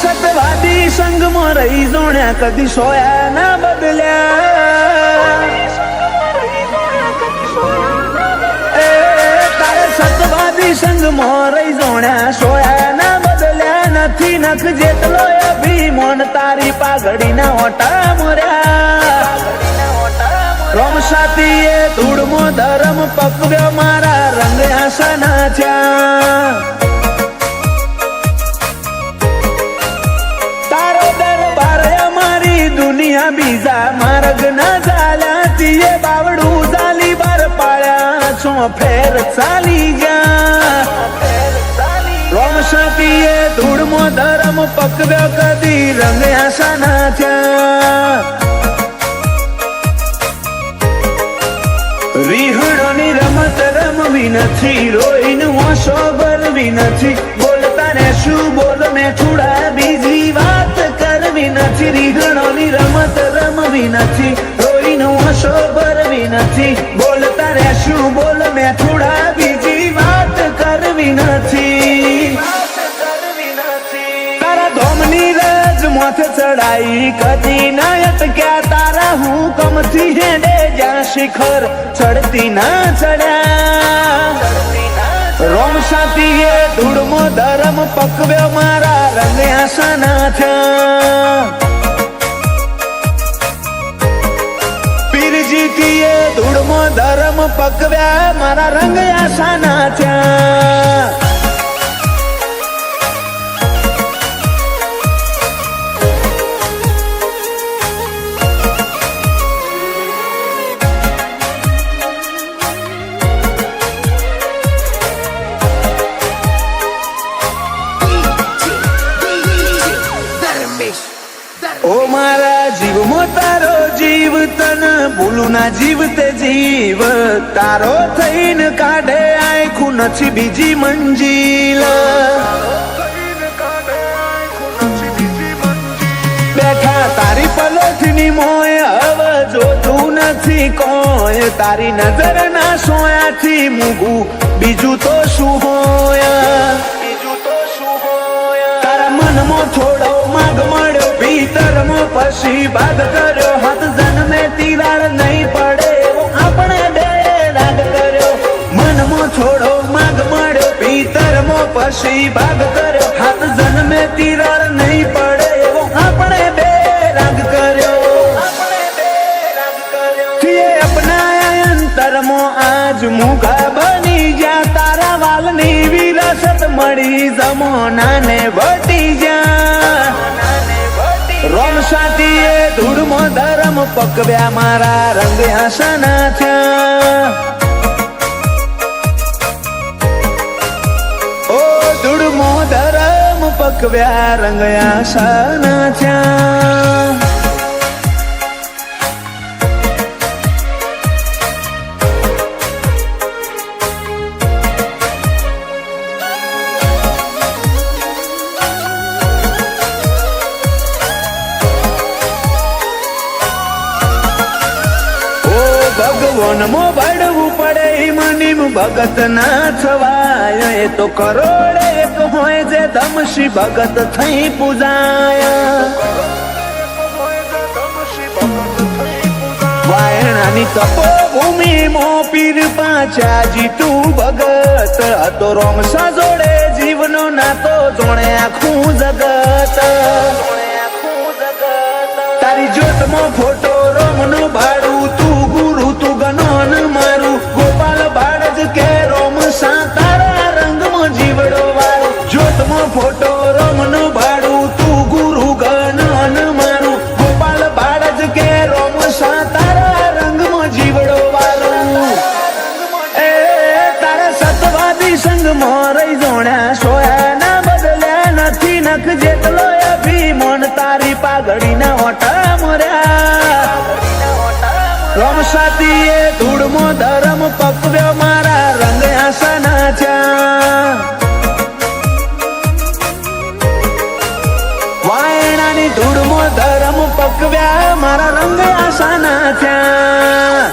સતવાદી સંગમાં રહી જોણ્યા કદી સોયા ના બદલ્યા તારે સતવાદી સંગમાં રહી જોણ્યા સોયા ના બદલ્યા નથી નખ જેટલો અભિમાન તારી પાઘડીના ઓટા મર્યા રોમ સાતીએ ધૂળમો ધરમ પકવ્યો મારા રંગ આસાના થયા તારો દરબાર અમારી દુનિયા બીજા માર્ગ ના ચાલ્યા તીએ બાવડું ચાલી બાર પાડ્યા છો ફેર ચાલી ગયા રોમ સાતીએ ધૂળમો ધરમ પકવ્યો કદી રંગ આસાના થયા રીહણોની રમત રમવી નથી રોઈનું ઓછો ભરવી નથી બોલતા ને શું બોલ મેં છોડા બીજી વાત કરવી નથી રીહણોની રમત રમવી નથી રોઈનું ઓછો ભરવી નથી બોલતા ને શું બોલ મેં છોડા બીજી વાત કરવી નથી તારા ધોમની રજ માથે ચડાઈ કદી ના અટક્યા તારા હુકમથી હેડે જ્યાં શિખર ચડતી ના ચડ્યા રોમ સાતીએ ધૂળમો ધરમ પકવ્યો મારા રંગ આસાના થયા પીરજીતીએ ધૂળમો ધરમ પકવ્યા મારા રંગ આસાના થયા ઓ મારા જીવમાં તારો જીવ તન ભૂલું ના જીવ તે જીવ તારો થઈને કાઢે આખું નથી બીજી મંજિલ બેઠા તારી પલોઠની મોય હવે જોતું નથી કોઈ તારી નજર ના સોયાથી મૂગું બીજું તો શું હોય તારા મનમાં થોડો માગ મળ્યો ભીતરમાં પછી બાદ કર્યો હાથ જન્મે તિરાડ નહીં પડે એવો આપણે બે રાગ કર્યો મનમાં થોડો માગ મળ્યો ભીતરમાં પછી બાદ કર્યો હાથ જન્મે તિરાડ નહીં પડે એવો આપણે બે રાગ કર્યો થીએ અપનાયા અંતરમાં આજ મુખા બની જા તારા વાલની વિરાસત મળી જમાનાને વટી જા રોમ સાતીએ ધૂળમો ધરમ પકવ્યા મારા રંગ આસાના થયા ઓ ધૂળમો ધરમ પકવ્યા રંગ આસાના થયા ભગવાનમાં બળવું પડે મનીમ ભગત ના થવાય એ તો કરોડ એક હોય જે દમશી ભગત થઈ પૂજાય વાયણાની તપોભૂમિ મો પીર પાછા જીતું ભગત હતો રોમ સાજોડે જીવનો નાતો જોણે આખું જગત તારી જ્યોતમાં ફોટો રોમનો ભાડું તું ગુરુ તું ગનોન મારું ગોપાલ ભાડજ કે રોમ સા તારા રંગમાં જીવડો વાળો જ્યોતમાં ફોટો રોમનો ભાડું તું ગુરુ ગનોન મારું ગોપાલ ભાડજ કે રોમ સા તારા રંગમાં જીવડો વાળો એ તારા સતવાદી સંગમાં રહી જોણ્યા સોયા ના બદલ્યા નથી નખ જેટલો અભિમાન તારી પાઘડીના ઓટા મર્યા રોમ સાતીએ ધૂળમો ધરમ પકવ્યો મારા રંગ આસાના થયા વાયણાની ધૂળમો ધરમ પકવ્યા મારા રંગ આસાના થયા